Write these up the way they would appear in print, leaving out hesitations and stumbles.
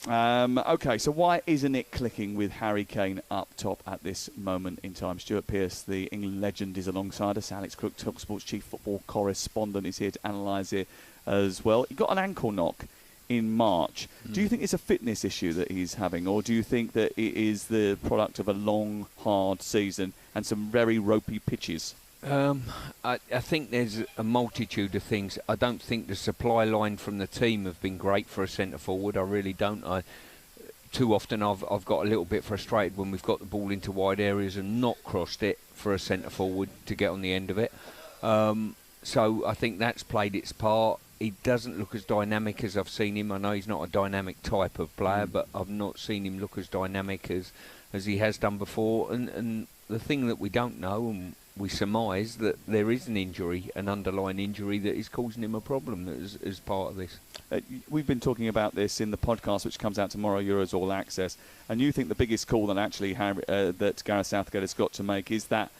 OK, so why isn't it clicking with Harry Kane up top at this moment in time? Stuart Pearce, the England legend, is alongside us. Alex Crook, talkSPORTS chief football correspondent, is here to analyse it as well. He got an ankle knock in March. Do you think it's a fitness issue that he's having, or do you think that it is the product of a long, hard season and some very ropey pitches? I think there's a multitude of things. I don't think the supply line from the team have been great for a centre forward. I really don't. Too often I've got a little bit frustrated when we've got the ball into wide areas and not crossed it for a centre forward to get on the end of it. So I think that's played its part. He doesn't look as dynamic as I've seen him. I know he's not a dynamic type of player, but I've not seen him look as dynamic as he has done before. And the thing that we don't know, and we surmise that there is an injury, an underlying injury that is causing him a problem as part of this. We've been talking about this in the podcast, which comes out tomorrow, Euros All Access, and you think the biggest call that actually that Gareth Southgate has got to make is that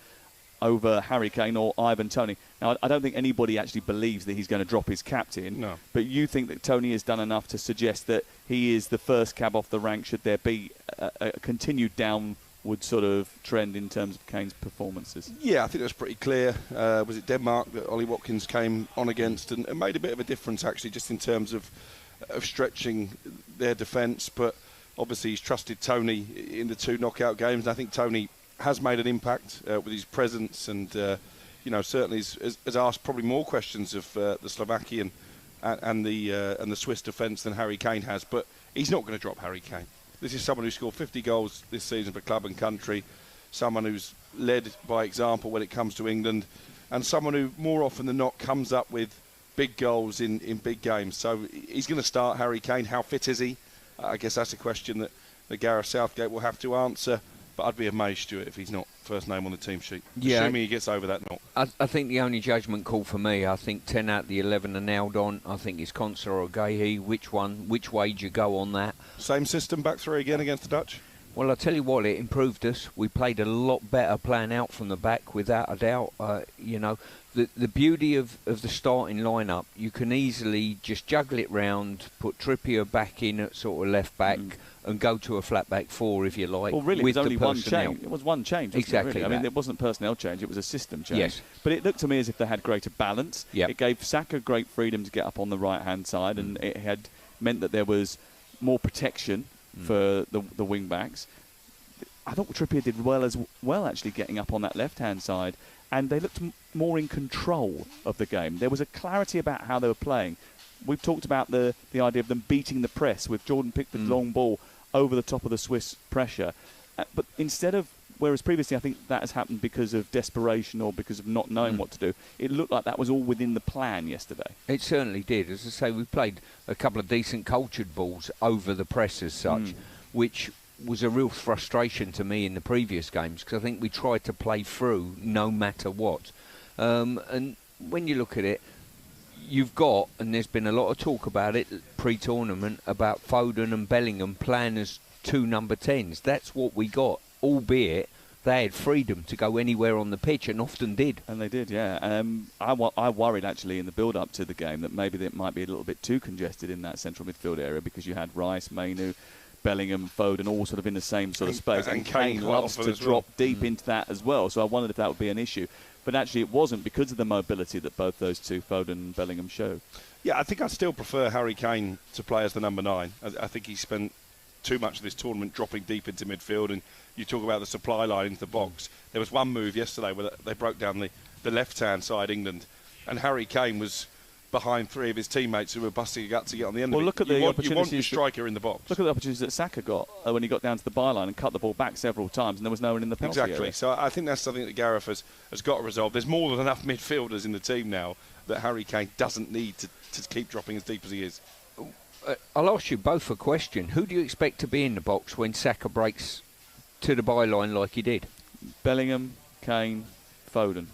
over Harry Kane or Ivan Toney. Now, I don't think anybody actually believes that he's going to drop his captain, no. But you think that Toney has done enough to suggest that he is the first cab off the rank should there be a continued downward sort of trend in terms of Kane's performances? Yeah, I think that's pretty clear. Was it Denmark that Ollie Watkins came on against and made a bit of a difference, actually, just in terms of stretching their defence. But obviously he's trusted Toney in the 2 knockout games, and I think Toney has made an impact with his presence, and certainly has asked probably more questions of the Slovakian and the Swiss defence than Harry Kane has. But he's not going to drop Harry Kane. This is someone who scored 50 goals this season for club and country, someone who's led by example when it comes to England, and someone who more often than not comes up with big goals in big games. So he's going to start Harry Kane. How fit is he? I guess that's a question that Gareth Southgate will have to answer. But I'd be amazed, Stuart, if he's not first name on the team sheet. Yeah. Assuming he gets over that knock. I think the only judgment call for me, I think 10 out of the 11 are nailed on. I think it's Konsa or Gahey. Which way do you go on that? Same system, back 3 again against the Dutch? Well, I tell you what, it improved us. We played a lot better playing out from the back, without a doubt. The beauty of the starting lineup, you can easily just juggle it round, put Trippier back in at sort of left back, and go to a flat back 4 if you like. Well, really, with it was only one personnel. change. It was one change. Exactly. Really? I mean, it wasn't a personnel change; it was a system change. Yes. But it looked to me as if they had greater balance. Yep. It gave Saka great freedom to get up on the right-hand side, and it had meant that there was more protection for the wing backs. I thought Trippier did well actually getting up on that left-hand side, and they looked more in control of the game. There was a clarity about how they were playing. We've talked about the idea of them beating the press with Jordan Pickford's long ball over the top of the Swiss pressure. But instead of, whereas previously I think that has happened because of desperation or because of not knowing what to do, it looked like that was all within the plan yesterday. It certainly did. As I say, we played a couple of decent cultured balls over the press as such, which was a real frustration to me in the previous games, because I think we tried to play through no matter what. And when you look at it, you've got, and there's been a lot of talk about it pre-tournament, about Foden and Bellingham playing as 2 number 10s. That's what we got, albeit they had freedom to go anywhere on the pitch, and often did. And they did, yeah. I worried actually in the build-up to the game that maybe it might be a little bit too congested in that central midfield area, because you had Rice, Mainu, Bellingham, Foden, all sort of in the same sort of space. And Kane loves to drop deep into that as well. So I wondered if that would be an issue. But actually it wasn't, because of the mobility that both those two, Foden and Bellingham, showed. Yeah, I think I still prefer Harry Kane to play as the number 9. I think he spent too much of this tournament dropping deep into midfield. And you talk about the supply line into the box. There was one move yesterday where they broke down the left-hand side, England, and Harry Kane was behind 3 of his teammates who were busting a gut to get on the end of it. Look at the opportunities. You want your striker in the box. Look at the opportunities that Saka got when he got down to the byline and cut the ball back several times, and there was no one in the penalty area. Exactly. So I think that's something that Gareth has got to resolve. There's more than enough midfielders in the team now that Harry Kane doesn't need to keep dropping as deep as he is. I'll ask you both a question. Who do you expect to be in the box when Saka breaks to the byline like he did? Bellingham, Kane, Foden.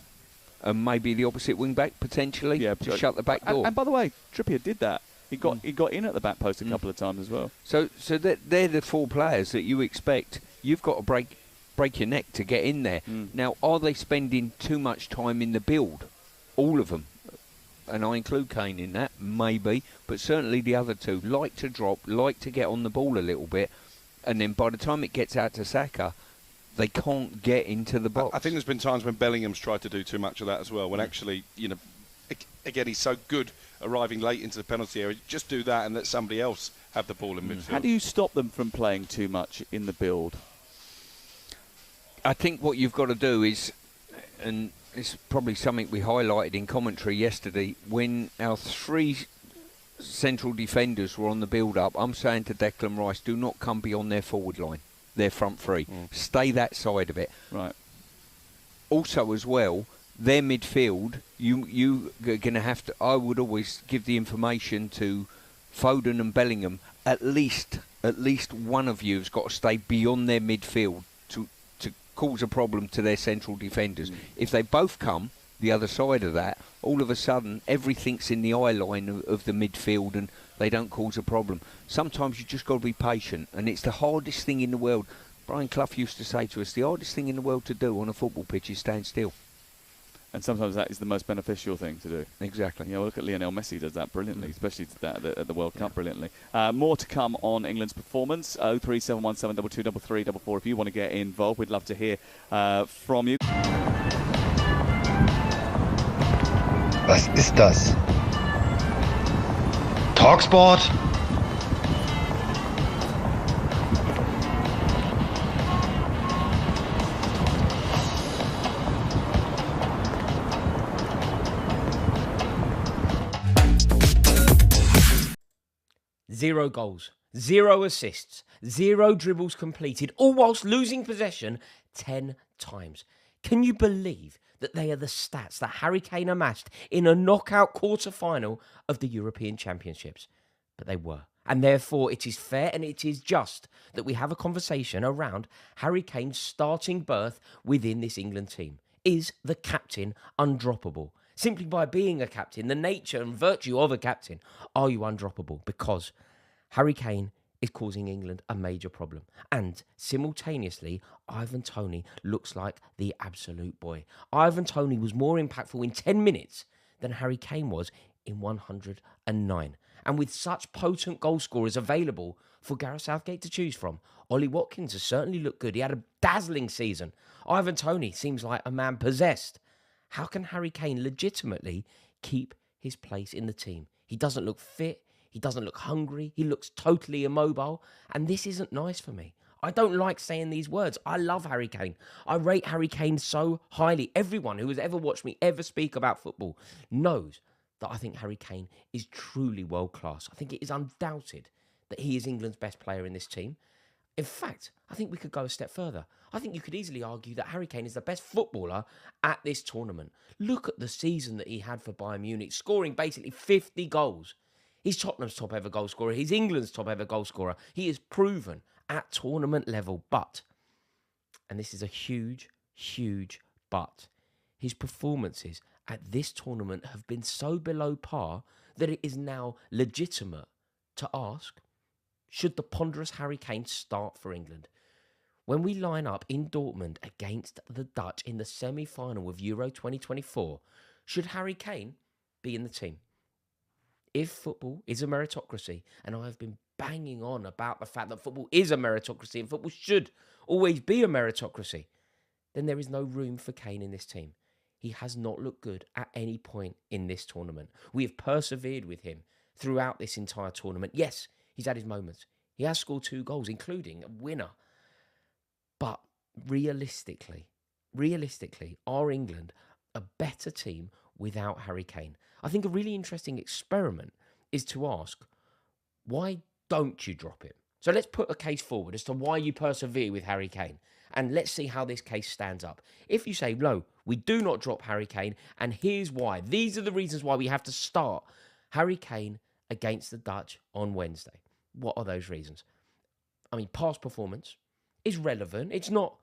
And maybe the opposite wing back potentially to shut the back door. And by the way, Trippier did that. He got in at the back post a couple of times as well. So they're the 4 players that you expect. You've got to break your neck to get in there. Now, are they spending too much time in the build? All of them. and I include Kane in that, maybe, but certainly the other two, like to drop, like to get on the ball a little bit, and then by the time it gets out to Saka, they can't get into the box. I think there's been times when Bellingham's tried to do too much of that as well, when actually, again, he's so good arriving late into the penalty area. Just do that and let somebody else have the ball in midfield. How do you stop them from playing too much in the build? I think what you've got to do is, and it's probably something we highlighted in commentary yesterday, when our three central defenders were on the build-up, I'm saying to Declan Rice, do not come beyond their forward line, their front three. Stay that side of it. Right. Also, as well, their midfield, you are going to have to, I would always give the information to Foden and Bellingham, at least one of you has got to stay beyond their midfield to cause a problem to their central defenders. If they both come the other side of that, all of a sudden everything's in the eye line of the midfield and they don't cause a problem. Sometimes you just got to be patient, and it's the hardest thing in the world. Brian Clough used to say to us, the hardest thing in the world to do on a football pitch is stand still. And sometimes that is the most beneficial thing to do. Exactly. Look at Lionel Messi does that brilliantly, especially at the World Cup brilliantly. More to come on England's performance. 03717 223344. If you want to get involved, we'd love to hear from you. Was ist das? talkSPORT? Zero goals, 0 assists, 0 dribbles completed, all whilst losing possession 10 times. Can you believe that they are the stats that Harry Kane amassed in a knockout quarter-final of the European Championships? But they were. And therefore, it is fair and it is just that we have a conversation around Harry Kane's starting berth within this England team. Is the captain undroppable? Simply by being a captain, the nature and virtue of a captain, are you undroppable? Because Harry Kane is causing England a major problem. And simultaneously, Ivan Toney looks like the absolute boy. Ivan Toney was more impactful in 10 minutes than Harry Kane was in 109. And with such potent goal scorers available for Gareth Southgate to choose from, Ollie Watkins has certainly looked good. He had a dazzling season. Ivan Toney seems like a man possessed. How can Harry Kane legitimately keep his place in the team? He doesn't look fit. He doesn't look hungry. He looks totally immobile. And this isn't nice for me. I don't like saying these words. I love Harry Kane. I rate Harry Kane so highly. Everyone who has ever watched me ever speak about football knows that I think Harry Kane is truly world class. I think it is undoubted that he is England's best player in this team. In fact, I think we could go a step further. I think you could easily argue that Harry Kane is the best footballer at this tournament. Look at the season that he had for Bayern Munich, scoring basically 50 goals. He's Tottenham's top ever goal scorer. He's England's top ever goal scorer. He is proven at tournament level. But, and this is a huge, huge but, his performances at this tournament have been so below par that it is now legitimate to ask, should the ponderous Harry Kane start for England? When we line up in Dortmund against the Dutch in the semi-final of Euro 2024, should Harry Kane be in the team? If football is a meritocracy, and I have been banging on about the fact that football is a meritocracy and football should always be a meritocracy, then there is no room for Kane in this team. He has not looked good at any point in this tournament. We have persevered with him throughout this entire tournament. Yes, he's had his moments. He has scored 2 goals, including a winner. But realistically, are England a better team without Harry Kane? I think a really interesting experiment is to ask, why don't you drop him? So let's put a case forward as to why you persevere with Harry Kane. And let's see how this case stands up. If you say, no, we do not drop Harry Kane, and here's why. These are the reasons why we have to start Harry Kane against the Dutch on Wednesday. What are those reasons? I mean, past performance is relevant. It's not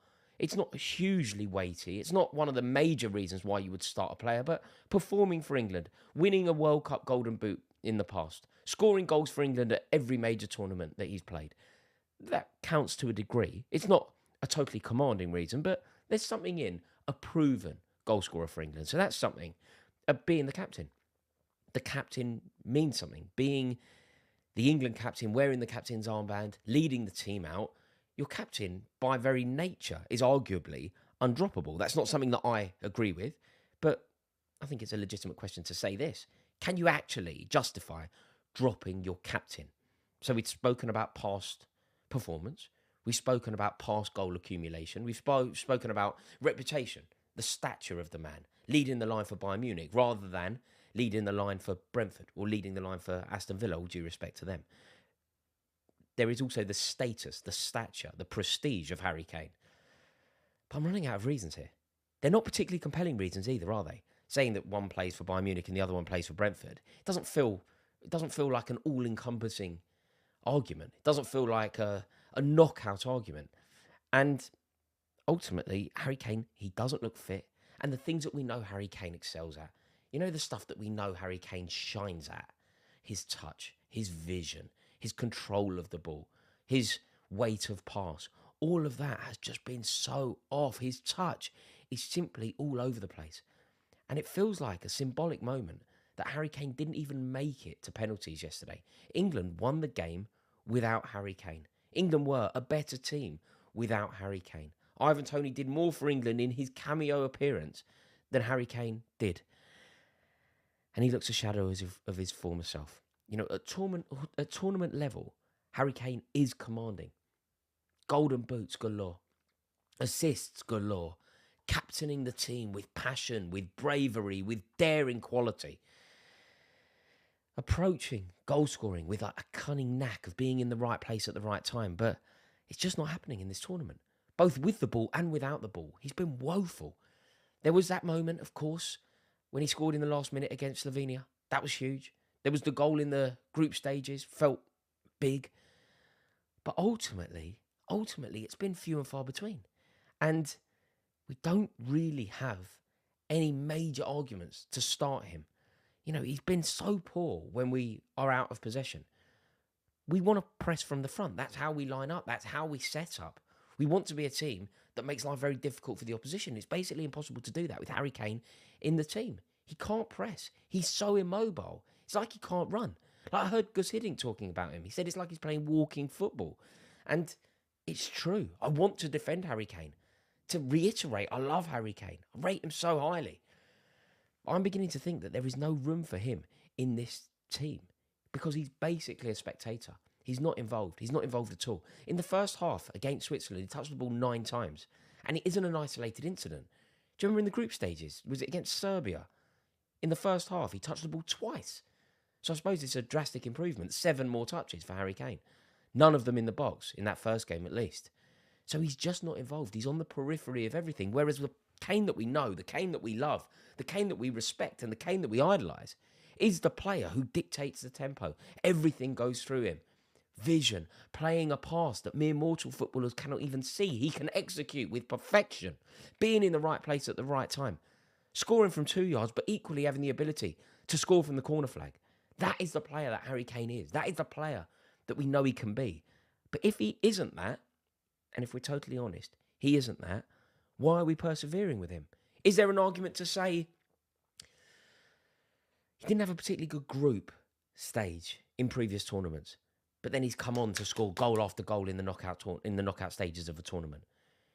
hugely weighty. It's not one of the major reasons why you would start a player, but performing for England, winning a World Cup Golden Boot in the past, scoring goals for England at every major tournament that he's played. That counts to a degree. It's not a totally commanding reason, but there's something in a proven goal scorer for England. So that's something, being the captain. the captain means something. Being the England captain, wearing the captain's armband, leading the team out, your captain, by very nature, is arguably undroppable. That's not something that I agree with, but I think it's a legitimate question to say this. Can you actually justify dropping your captain? So we've spoken about past performance. We've spoken about past goal accumulation. We've spoken about reputation, the stature of the man, leading the line for Bayern Munich rather than leading the line for Brentford or leading the line for Aston Villa, all due respect to them. There is also the status, the stature, the prestige of Harry Kane. But I'm running out of reasons here. They're not particularly compelling reasons either, are they? Saying that one plays for Bayern Munich and the other one plays for Brentford. It doesn't feel like an all-encompassing argument. It doesn't feel like a knockout argument. And ultimately, Harry Kane, he doesn't look fit. And the things that we know Harry Kane excels at, you know, the stuff that we know Harry Kane shines at, his touch, his vision, his control of the ball, his weight of pass, all of that has just been so off. His touch is simply all over the place. And it feels like a symbolic moment that Harry Kane didn't even make it to penalties yesterday. England won the game without Harry Kane. England were a better team without Harry Kane. Ivan Toney did more for England in his cameo appearance than Harry Kane did. And he looks a shadow of his former self. You know, at tournament level, Harry Kane is commanding. Golden boots galore. Assists galore. Captaining the team with passion, with bravery, with daring quality. Approaching goal scoring with a cunning knack of being in the right place at the right time. But it's just not happening in this tournament. Both with the ball and without the ball. He's been woeful. There was that moment, of course, when he scored in the last minute against Slovenia. That was huge. There was the goal in the group stages. Felt big. But ultimately, it's been few and far between. And we don't really have any major arguments to start him. You know, he's been so poor when we are out of possession. We want to press from the front. That's how we line up. That's how we set up. We want to be a team that makes life very difficult for the opposition. It's basically impossible to do that with Harry Kane in the team. He can't press. He's so immobile. It's like he can't run. Like I heard Gus Hiddink talking about him. He said it's like he's playing walking football. And it's true. I want to defend Harry Kane. To reiterate, I love Harry Kane. I rate him so highly. I'm beginning to think that there is no room for him in this team because he's basically a spectator. He's not involved. He's not involved at all. In the first half against Switzerland, he touched the ball 9 times. And it isn't an isolated incident. Do you remember in the group stages? Was it against Serbia? In the first half, he touched the ball twice. So I suppose it's a drastic improvement. 7 more touches for Harry Kane. None of them in the box, in that first game at least. So he's just not involved. He's on the periphery of everything. Whereas the Kane that we know, the Kane that we love, the Kane that we respect, and the Kane that we idolise is the player who dictates the tempo. Everything goes through him. Vision, playing a pass that mere mortal footballers cannot even see. He can execute with perfection, being in the right place at the right time, scoring from 2 yards, but equally having the ability to score from the corner flag. That is the player that Harry Kane is. That is the player that we know he can be. But if he isn't that, and if we're totally honest, he isn't that, why are we persevering with him? Is there an argument to say he didn't have a particularly good group stage in previous tournaments, but then he's come on to score goal after goal in the knockout stages of a tournament?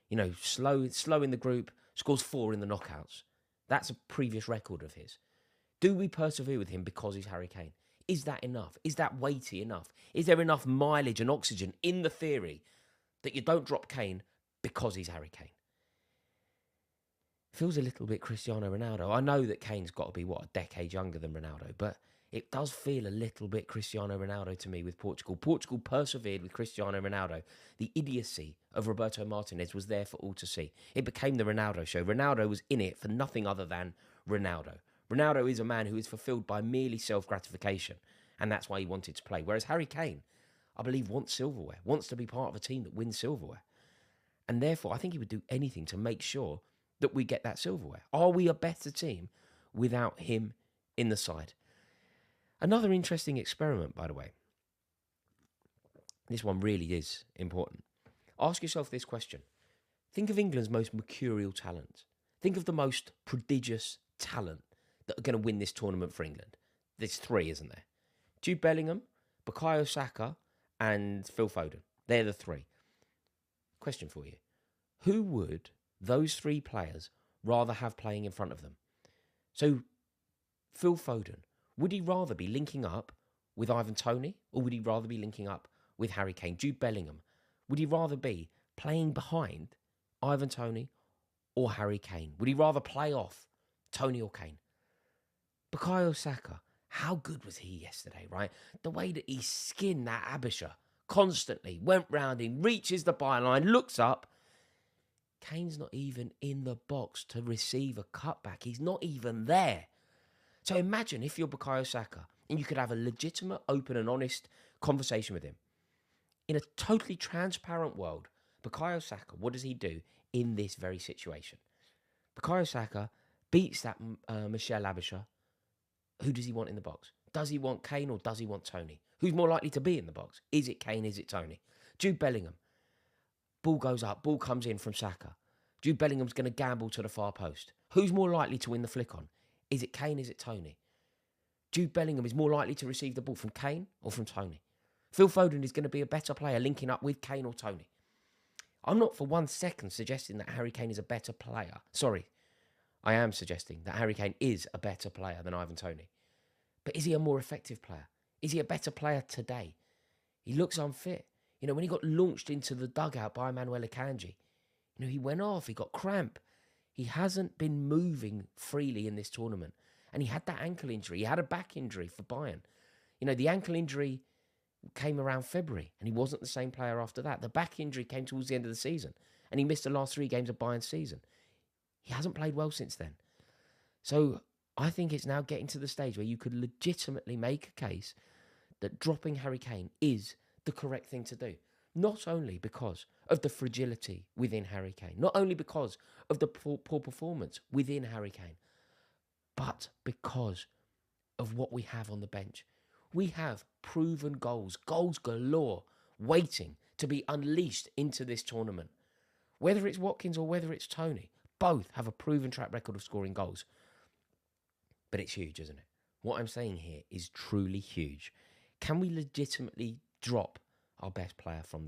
You know, slow in the group, scores 4 in the knockouts. That's a previous record of his. Do we persevere with him because he's Harry Kane? Is that enough? Is that weighty enough? Is there enough mileage and oxygen in the theory that you don't drop Kane because he's Harry Kane? Feels a little bit Cristiano Ronaldo. I know that Kane's got to be, a decade younger than Ronaldo, but it does feel a little bit Cristiano Ronaldo to me with Portugal. Portugal persevered with Cristiano Ronaldo. The idiocy of Roberto Martinez was there for all to see. It became the Ronaldo show. Ronaldo was in it for nothing other than Ronaldo. Ronaldo is a man who is fulfilled by merely self-gratification, and that's why he wanted to play. Whereas Harry Kane, I believe, wants silverware, wants to be part of a team that wins silverware. And therefore, I think he would do anything to make sure that we get that silverware. Are we a better team without him in the side? Another interesting experiment, by the way. This one really is important. Ask yourself this question. Think of England's most mercurial talent. Think of the most prodigious talent that are going to win this tournament for England. there's three, isn't there? Jude Bellingham, Bukayo Saka, and Phil Foden. They're the three. Question for you. Who would those three players rather have playing in front of them? So, Phil Foden, would he rather be linking up with Ivan Toney, or would he rather be linking up with Harry Kane? Jude Bellingham, would he rather be playing behind Ivan Toney or Harry Kane? Would he rather play off Toney or Kane? Bukayo Saka, how good was he yesterday, right? The way that he skinned that Abisha constantly, went round him, reaches the byline, looks up. Kane's not even in the box to receive a cutback. He's not even there. So imagine if you're Bukayo Saka and you could have a legitimate, open and honest conversation with him. In a totally transparent world, Bukayo Saka, what does he do in this very situation? Bukayo Saka beats that Michel Abisha. Who does he want in the box? Does he want Kane or does he want Toney? Who's more likely to be in the box? Is it Kane? Is it Toney? Jude Bellingham. Ball goes up. Ball comes in from Saka. Jude Bellingham's going to gamble to the far post. Who's more likely to win the flick on? Is it Kane? Is it Toney? Jude Bellingham is more likely to receive the ball from Kane or from Toney. Phil Foden is going to be a better player linking up with Kane or Toney. I'm not for 1 second suggesting that Harry Kane is a better player. Sorry, I am suggesting that Harry Kane is a better player than Ivan Toney. But is he a more effective player? Is he a better player today? He looks unfit. You know, when he got launched into the dugout by Manuel Akanji, you know, he went off, he got cramp. He hasn't been moving freely in this tournament. And he had that ankle injury. He had a back injury for Bayern. You know, the ankle injury came around February and he wasn't the same player after that. The back injury came towards the end of the season and he missed the last 3 games of Bayern's season. He hasn't played well since then. So I think it's now getting to the stage where you could legitimately make a case that dropping Harry Kane is the correct thing to do. Not only because of the fragility within Harry Kane, not only because of the poor performance within Harry Kane, but because of what we have on the bench. We have proven goals galore, waiting to be unleashed into this tournament. Whether it's Watkins or whether it's Toney, both have a proven track record of scoring goals. But it's huge, isn't it? What I'm saying here is truly huge. Can we legitimately drop our best player from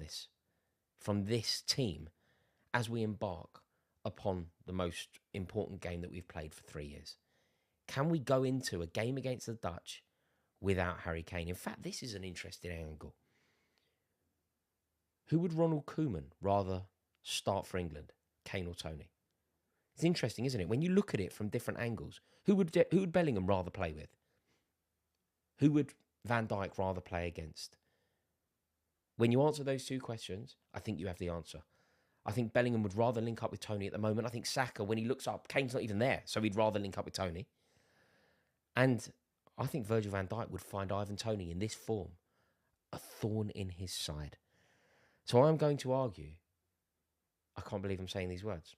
this team as we embark upon the most important game that we've played for 3 years? Can we go into a game against the Dutch without Harry Kane? In fact, this is an interesting angle. Who would Ronald Koeman rather start for England, Kane or Toney? It's interesting, isn't it? When you look at it from different angles, who would Bellingham rather play with? Who would Van Dijk rather play against? When you answer those 2 questions, I think you have the answer. I think Bellingham would rather link up with Toney at the moment. I think Saka, when he looks up, Kane's not even there, so he'd rather link up with Toney. And I think Virgil van Dijk would find Ivan Toney in this form a thorn in his side. So I'm going to argue, I can't believe I'm saying these words.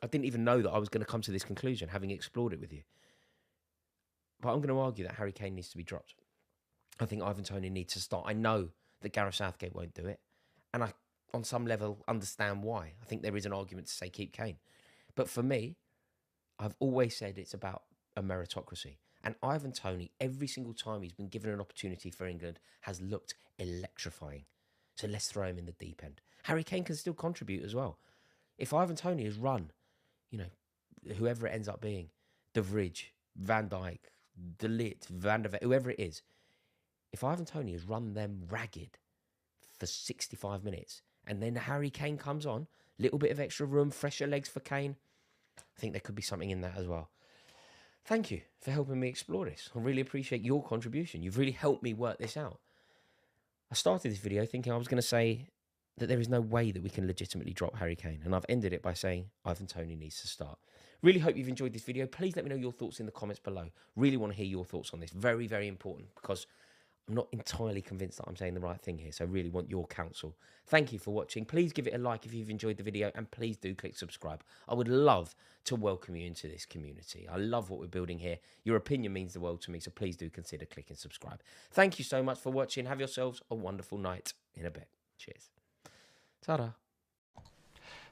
I didn't even know that I was going to come to this conclusion, having explored it with you. But I'm going to argue that Harry Kane needs to be dropped. I think Ivan Toney needs to start. I know that Gareth Southgate won't do it. And I, on some level, understand why. I think there is an argument to say keep Kane. But for me, I've always said it's about a meritocracy. And Ivan Toney, every single time he's been given an opportunity for England, has looked electrifying. So let's throw him in the deep end. Harry Kane can still contribute as well. If Ivan Toney has run, you know, whoever it ends up being, De Vrij, Van Dijk, De Ligt, Van der Ven, whoever it is, if Ivan Toney has run them ragged for 65 minutes and then Harry Kane comes on, little bit of extra room, fresher legs for Kane, I think there could be something in that as well. Thank you for helping me explore this. I really appreciate your contribution. You've really helped me work this out. I started this video thinking I was going to say that there is no way that we can legitimately drop Harry Kane. And I've ended it by saying Ivan Toney needs to start. Really hope you've enjoyed this video. Please let me know your thoughts in the comments below. Really want to hear your thoughts on this. Very, very important, because I'm not entirely convinced that I'm saying the right thing here. So I really want your counsel. Thank you for watching. Please give it a like if you've enjoyed the video. And please do click subscribe. I would love to welcome you into this community. I love what we're building here. Your opinion means the world to me. So please do consider clicking subscribe. Thank you so much for watching. Have yourselves a wonderful night in a bit. Cheers. Ta-da.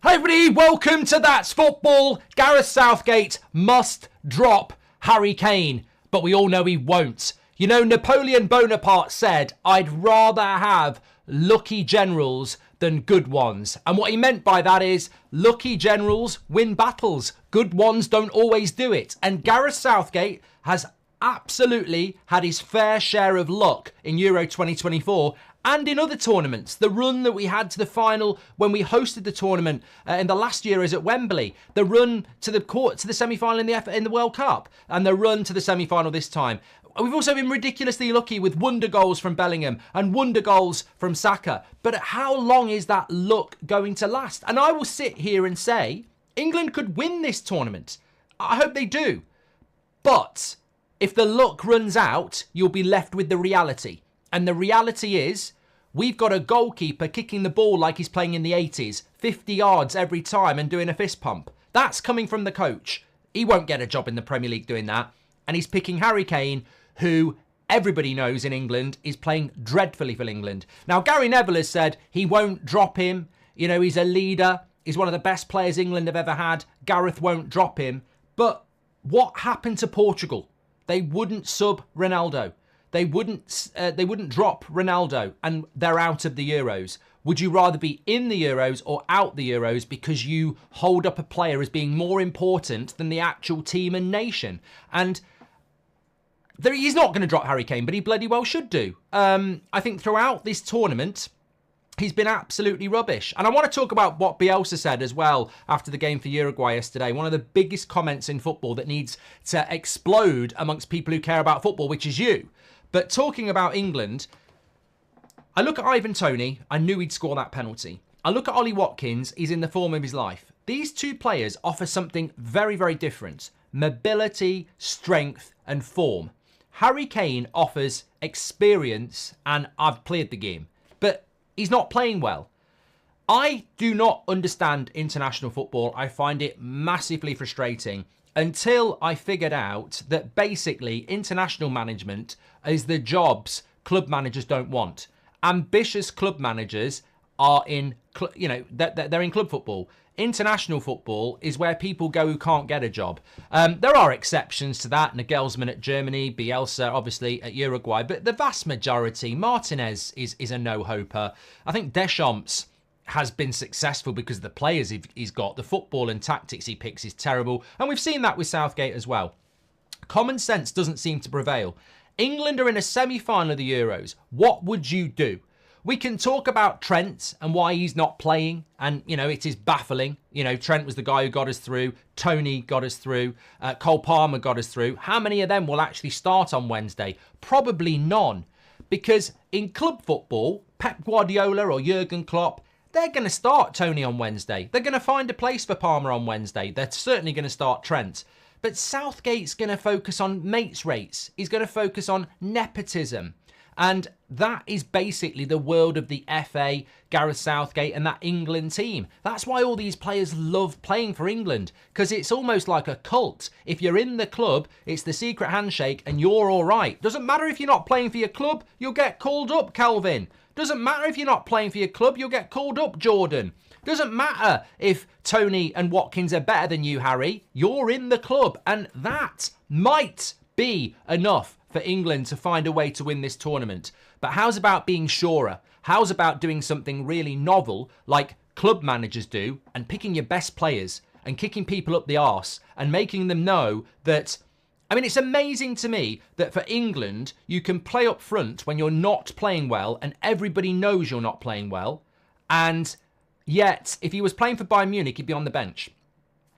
Hi everybody, welcome to That's Football. Gareth Southgate must drop Harry Kane, but we all know he won't. You know, Napoleon Bonaparte said, I'd rather have lucky generals than good ones. And what he meant by that is lucky generals win battles. Good ones don't always do it. And Gareth Southgate has absolutely had his fair share of luck in Euro 2024 and in other tournaments. The run that we had to the final when we hosted the tournament in the last Euros at Wembley, the run to the semi-final in the World Cup, and the run to the semi-final this time. We've also been ridiculously lucky with wonder goals from Bellingham and wonder goals from Saka. But how long is that luck going to last? And I will sit here and say England could win this tournament. I hope they do. But if the luck runs out, you'll be left with the reality. And the reality is we've got a goalkeeper kicking the ball like he's playing in the 80s, 50 yards every time and doing a fist pump. That's coming from the coach. He won't get a job in the Premier League doing that. And he's picking Harry Kane, who everybody knows in England is playing dreadfully for England. Now, Gary Neville has said he won't drop him. You know, he's a leader. He's one of the best players England have ever had. Gareth won't drop him. But what happened to Portugal? They wouldn't sub Ronaldo. They wouldn't drop Ronaldo, and they're out of the Euros. Would you rather be in the Euros or out the Euros because you hold up a player as being more important than the actual team and nation? And he's not going to drop Harry Kane, but he bloody well should do. I think throughout this tournament, he's been absolutely rubbish. And I want to talk about what Bielsa said as well after the game for Uruguay yesterday. One of the biggest comments in football that needs to explode amongst people who care about football, which is you. But talking about England, I look at Ivan Toney, I knew he'd score that penalty. I look at Ollie Watkins, he's in the form of his life. These two players offer something very, very different. Mobility, strength and form. Harry Kane offers experience and I've played the game, but he's not playing well. I do not understand international football. I find it massively frustrating until I figured out that basically international management is the jobs club managers don't want. Ambitious club managers are in, they're in club football. International football is where people go who can't get a job. There are exceptions to that. Nagelsmann at Germany, Bielsa obviously at Uruguay, but the vast majority, Martinez is a no-hoper. I think Deschamps has been successful because of the players he's got. The football and tactics he picks is terrible. And we've seen that with Southgate as well. Common sense doesn't seem to prevail. England are in a semi-final of the Euros. What would you do? We can talk about Trent and why he's not playing. And, it is baffling. Trent was the guy who got us through. Toney got us through. Cole Palmer got us through. How many of them will actually start on Wednesday? Probably none. Because in club football, Pep Guardiola or Jurgen Klopp, they're going to start Toney on Wednesday. They're going to find a place for Palmer on Wednesday. They're certainly going to start Trent. But Southgate's going to focus on mates rates. He's going to focus on nepotism. And that is basically the world of the FA, Gareth Southgate and that England team. That's why all these players love playing for England, because it's almost like a cult. If you're in the club, it's the secret handshake and you're all right. Doesn't matter if you're not playing for your club, you'll get called up, Calvin. Doesn't matter if you're not playing for your club, you'll get called up, Jordan. Doesn't matter if Toney and Watkins are better than you, Harry. You're in the club, and that might be enough for England to find a way to win this tournament. But how's about being surer? How's about doing something really novel like club managers do and picking your best players and kicking people up the arse and making them know that... it's amazing to me that for England, you can play up front when you're not playing well and everybody knows you're not playing well. And yet, if he was playing for Bayern Munich, he'd be on the bench.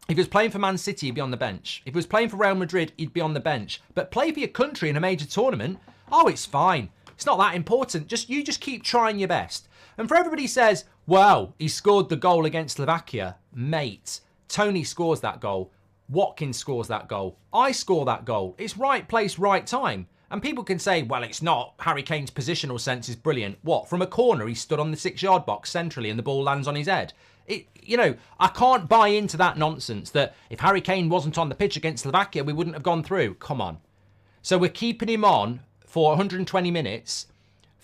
If he was playing for Man City, he'd be on the bench. If he was playing for Real Madrid, he'd be on the bench. But play for your country in a major tournament, it's fine. It's not that important. You just keep trying your best. And for everybody who says, wow, he scored the goal against Slovakia. Mate, Toney scores that goal. Watkins scores that goal. I score that goal. It's right place, right time. And people can say, well, it's not. Harry Kane's positional sense is brilliant. What? From a corner, he stood on the 6-yard box centrally and the ball lands on his head. I can't buy into that nonsense that if Harry Kane wasn't on the pitch against Slovakia, we wouldn't have gone through. Come on. So we're keeping him on for 120 minutes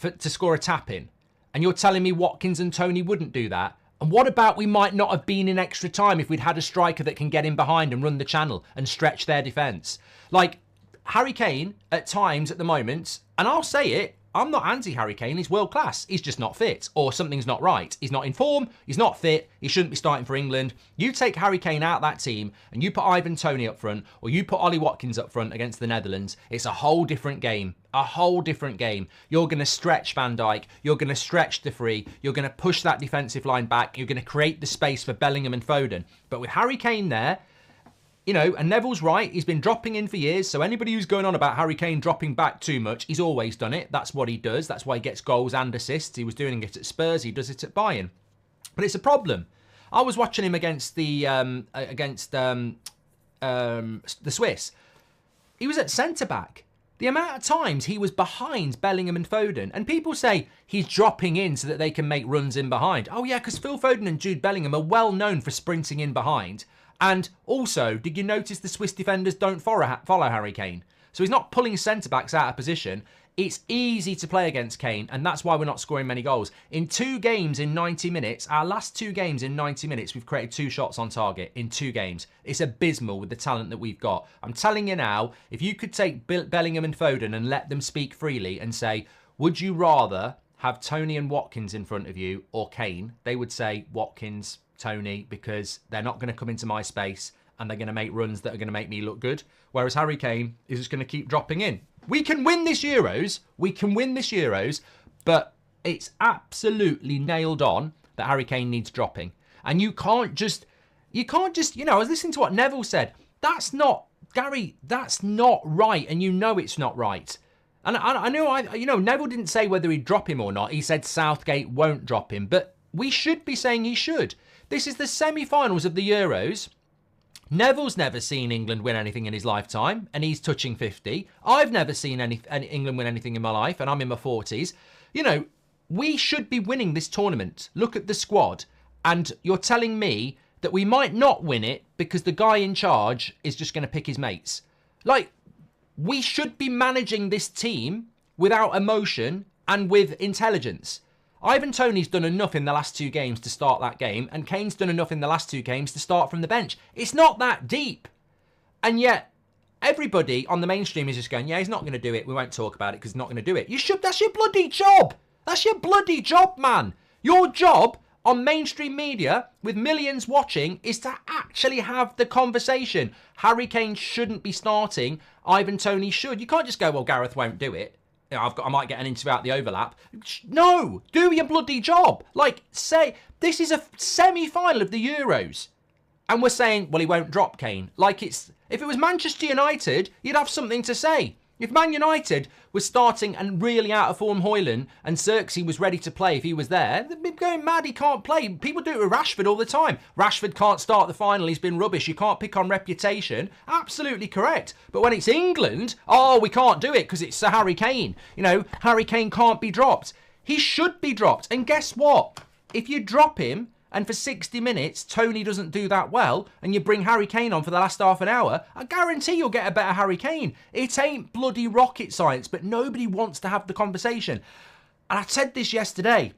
to score a tap-in. And you're telling me Watkins and Toney wouldn't do that? And what about we might not have been in extra time if we'd had a striker that can get in behind and run the channel and stretch their defence? Harry Kane, at times at the moment, and I'll say it, I'm not anti-Harry Kane. He's world class. He's just not fit, or something's not right. He's not in form. He's not fit. He shouldn't be starting for England. You take Harry Kane out of that team and you put Ivan Toney up front, or you put Ollie Watkins up front against the Netherlands. It's a whole different game. A whole different game. You're going to stretch Van Dijk. You're going to stretch De Vrij. You're going to push that defensive line back. You're going to create the space for Bellingham and Foden. But with Harry Kane there, you know, and Neville's right, he's been dropping in for years, so anybody who's going on about Harry Kane dropping back too much, he's always done it. That's what he does. That's why he gets goals and assists. He was doing it at Spurs, he does it at Bayern. But it's a problem. I was watching him against the Swiss. He was at centre-back. The amount of times he was behind Bellingham and Foden, and people say he's dropping in so that they can make runs in behind. Oh yeah, because Phil Foden and Jude Bellingham are well known for sprinting in behind. And also, did you notice the Swiss defenders don't follow Harry Kane? So he's not pulling centre-backs out of position. It's easy to play against Kane, and that's why we're not scoring many goals. In 2 games in 90 minutes, our last 2 games in 90 minutes, we've created 2 shots on target in 2 games. It's abysmal with the talent that we've got. I'm telling you now, if you could take Bellingham and Foden and let them speak freely and say, would you rather have Toney and Watkins in front of you or Kane? They would say Watkins, Toney, because they're not going to come into my space and they're going to make runs that are going to make me look good. Whereas Harry Kane is just going to keep dropping in. We can win this Euros. We can win this Euros, but it's absolutely nailed on that Harry Kane needs dropping. And you can't just, you know, I was listening to what Neville said. That's not, Gary, that's not right. And you know it's not right. And I know, Neville didn't say whether he'd drop him or not. He said Southgate won't drop him, but we should be saying he should. This is the semi-finals of the Euros. Neville's never seen England win anything in his lifetime, and he's touching 50. I've never seen any England win anything in my life, and I'm in my 40s. You know, we should be winning this tournament. Look at the squad. And you're telling me that we might not win it because the guy in charge is just going to pick his mates. Like, we should be managing this team without emotion and with intelligence. Ivan Toney's done enough in the last 2 games to start that game, and Kane's done enough in the last 2 games to start from the bench. It's not that deep. And yet, everybody on the mainstream is just going, yeah, he's not going to do it. We won't talk about it because he's not going to do it. You should. That's your bloody job. That's your bloody job, man. Your job on mainstream media with millions watching is to actually have the conversation. Harry Kane shouldn't be starting. Ivan Toney should. You can't just go, well, Gareth won't do it. You know, I might get an interview out the overlap. No, do your bloody job. Like, say, this is a semi-final of the Euros. And we're saying, well, he won't drop Kane. Like, if it was Manchester United, you'd have something to say. If Man United was starting and really out of form Højlund and Xerxes was ready to play if he was there, they'd be going mad, he can't play. People do it with Rashford all the time. Rashford can't start the final, he's been rubbish. You can't pick on reputation. Absolutely correct. But when it's England, oh, we can't do it because it's Sir Harry Kane. You know, Harry Kane can't be dropped. He should be dropped. And guess what? If you drop him, and for 60 minutes, Toney doesn't do that well, and you bring Harry Kane on for the last half an hour, I guarantee you'll get a better Harry Kane. It ain't bloody rocket science, but nobody wants to have the conversation. And I said this yesterday.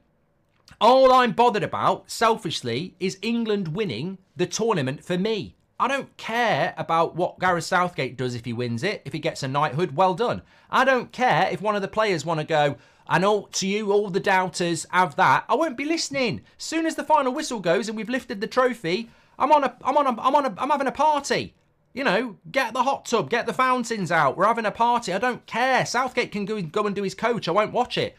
All I'm bothered about, selfishly, is England winning the tournament for me. I don't care about what Gareth Southgate does if he wins it. If he gets a knighthood, well done. I don't care if one of the players want to go, and all to you, all the doubters, have that. I won't be listening. As soon as the final whistle goes and we've lifted the trophy, I'm having a party. You know, get the hot tub, get the fountains out. We're having a party. I don't care. Southgate can go and do his coach. I won't watch it.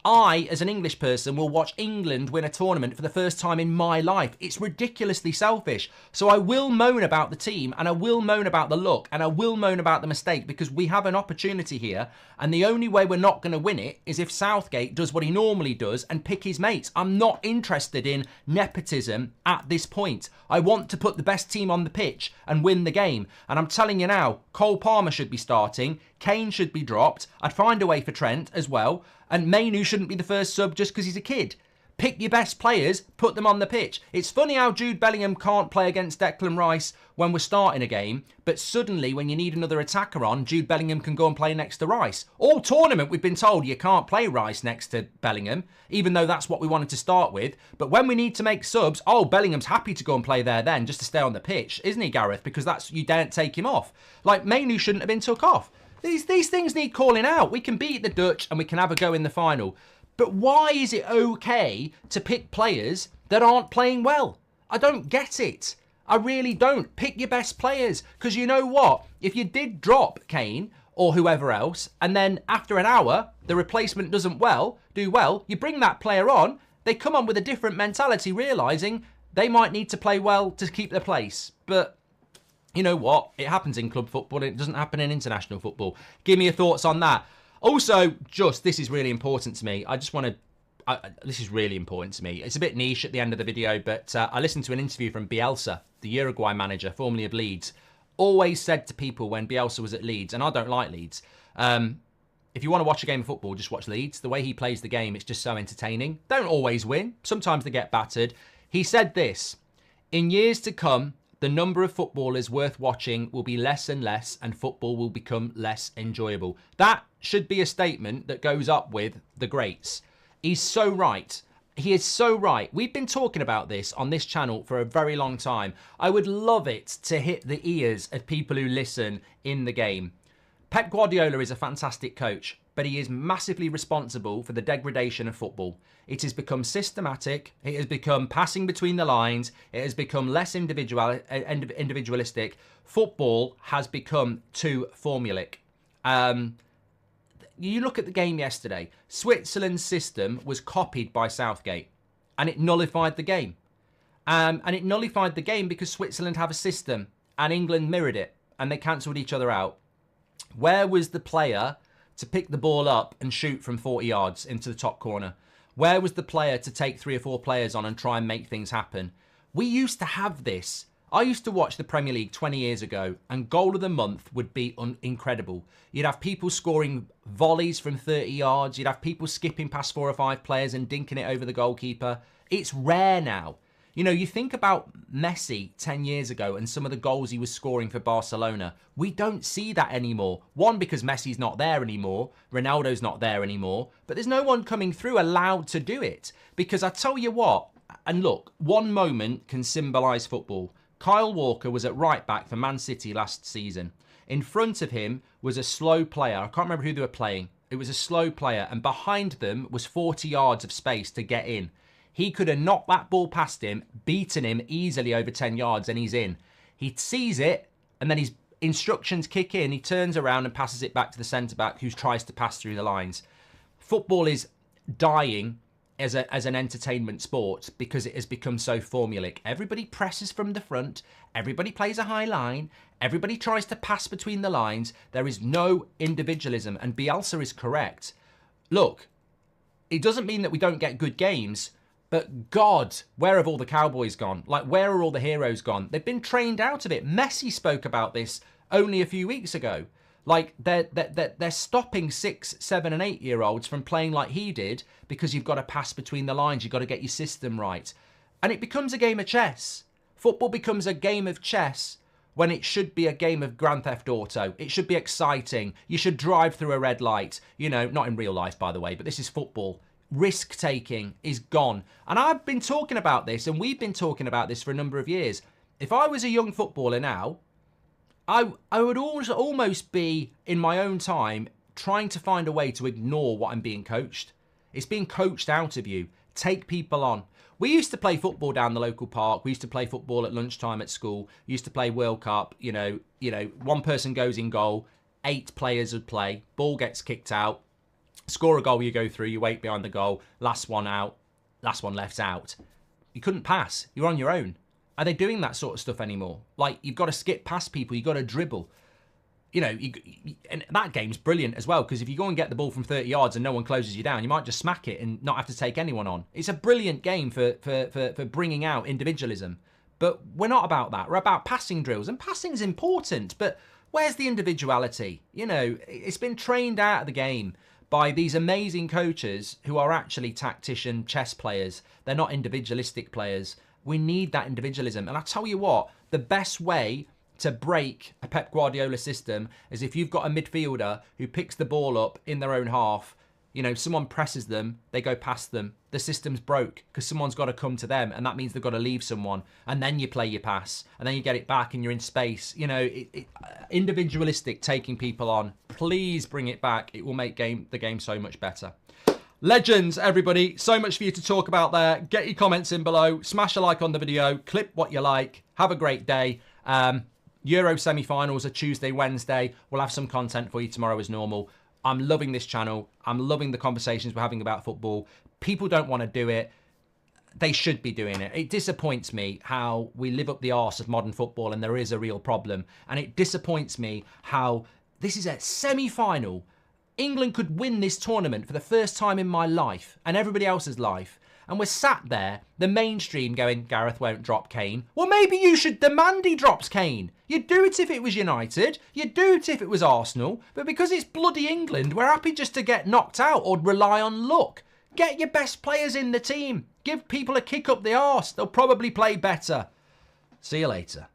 I, as an English person, will watch England win a tournament for the first time in my life. It's ridiculously selfish. So I will moan about the team, and I will moan about the luck, and I will moan about the mistake, because we have an opportunity here, and the only way we're not going to win it is if Southgate does what he normally does and pick his mates. I'm not interested in nepotism at this point. I want to put the best team on the pitch and win the game. And I'm telling you now, Cole Palmer should be starting. Kane should be dropped. I'd find a way for Trent as well. And Mainu shouldn't be the first sub just because he's a kid. Pick your best players, put them on the pitch. It's funny how Jude Bellingham can't play against Declan Rice when we're starting a game, but suddenly when you need another attacker on, Jude Bellingham can go and play next to Rice. All tournament we've been told you can't play Rice next to Bellingham, even though that's what we wanted to start with. But when we need to make subs, oh, Bellingham's happy to go and play there then, just to stay on the pitch, isn't he, Gareth? Because that's, you daren't take him off. Like, Mainu shouldn't have been took off. These things need calling out. We can beat the Dutch and we can have a go in the final. But why is it okay to pick players that aren't playing well? I don't get it. I really don't. Pick your best players. Because you know what? If you did drop Kane or whoever else, and then after an hour, the replacement doesn't do well, you bring that player on, they come on with a different mentality, realising they might need to play well to keep their place. But you know what? It happens in club football. It doesn't happen in international football. Give me your thoughts on that. Also, this is really important to me. This is really important to me. It's a bit niche at the end of the video, but I listened to an interview from Bielsa, the Uruguay manager, formerly of Leeds. Always said to people when Bielsa was at Leeds, and I don't like Leeds, if you want to watch a game of football, just watch Leeds. The way he plays the game, it's just so entertaining. Don't always win. Sometimes they get battered. He said this: in years to come, the number of footballers worth watching will be less and less, and football will become less enjoyable. That should be a statement that goes up with the greats. He's so right. He is so right. We've been talking about this on this channel for a very long time. I would love it to hit the ears of people who listen in the game. Pep Guardiola is a fantastic coach, but he is massively responsible for the degradation of football. It has become systematic. It has become passing between the lines. It has become less individualistic. Football has become too formulaic. You look at the game yesterday. Switzerland's system was copied by Southgate, and it nullified the game. And it nullified the game because Switzerland have a system, and England mirrored it, and they cancelled each other out. Where was the player to pick the ball up and shoot from 40 yards into the top corner? Where was the player to take 3 or 4 players on and try and make things happen? We used to have this. I used to watch the Premier League 20 years ago, and goal of the month would be incredible. You'd have people scoring volleys from 30 yards. You'd have people skipping past 4 or 5 players and dinking it over the goalkeeper. It's rare now. You know, you think about Messi 10 years ago and some of the goals he was scoring for Barcelona. We don't see that anymore. One, because Messi's not there anymore. Ronaldo's not there anymore. But there's no one coming through allowed to do it. Because I tell you what, and look, one moment can symbolise football. Kyle Walker was at right back for Man City last season. In front of him was a slow player. I can't remember who they were playing. It was a slow player, and behind them was 40 yards of space to get in. He could have knocked that ball past him, beaten him easily over 10 yards, and he's in. He sees it, and then his instructions kick in. He turns around and passes it back to the centre-back, who tries to pass through the lines. Football is dying as an entertainment sport because it has become so formulaic. Everybody presses from the front. Everybody plays a high line. Everybody tries to pass between the lines. There is no individualism, and Bielsa is correct. Look, it doesn't mean that we don't get good games, but God, where have all the Cowboys gone? Like, where are all the heroes gone? They've been trained out of it. Messi spoke about this only a few weeks ago. Like, they're stopping 6, 7 and 8-year-olds from playing like he did because you've got to pass between the lines. You've got to get your system right. And it becomes a game of chess. Football becomes a game of chess when it should be a game of Grand Theft Auto. It should be exciting. You should drive through a red light. You know, not in real life, by the way, but this is football. Risk-taking is gone. And I've been talking about this, and we've been talking about this for a number of years. If I was a young footballer now, I would almost be, in my own time, trying to find a way to ignore what I'm being coached. It's being coached out of you. Take people on. We used to play football down the local park. We used to play football at lunchtime at school. We used to play World Cup. You know, one person goes in goal, 8 players would play. Ball gets kicked out. Score a goal, you go through, you wait behind the goal. Last one out. Last one left out. You couldn't pass. You're on your own. Are they doing that sort of stuff anymore? Like, you've got to skip past people. You've got to dribble. You know, and that game's brilliant as well, because if you go and get the ball from 30 yards and no one closes you down, you might just smack it and not have to take anyone on. It's a brilliant game for bringing out individualism. But we're not about that. We're about passing drills. And passing's important, but where's the individuality? You know, it's been trained out of the game by these amazing coaches who are actually tactician chess players. They're not individualistic players. We need that individualism. And I tell you what, the best way to break a Pep Guardiola system is if you've got a midfielder who picks the ball up in their own half, You know, someone presses them, they go past them. The system's broke because someone's got to come to them, and that means they've got to leave someone. And then you play your pass, and then you get it back, and you're in space. You know, individualistic taking people on. Please bring it back. It will make the game so much better. Legends, everybody. So much for you to talk about there. Get your comments in below. Smash a like on the video. Clip what you like. Have a great day. Euro semi-finals are Tuesday, Wednesday. We'll have some content for you tomorrow as normal. I'm loving this channel. I'm loving the conversations we're having about football. People don't want to do it. They should be doing it. It disappoints me how we live up the arse of modern football and there is a real problem. And it disappoints me how this is a semi-final. England could win this tournament for the first time in my life and everybody else's life. And we're sat there, the mainstream going, Gareth won't drop Kane. Well, maybe you should demand he drops Kane. You'd do it if it was United. You'd do it if it was Arsenal. But because it's bloody England, we're happy just to get knocked out or rely on luck. Get your best players in the team. Give people a kick up the arse. They'll probably play better. See you later.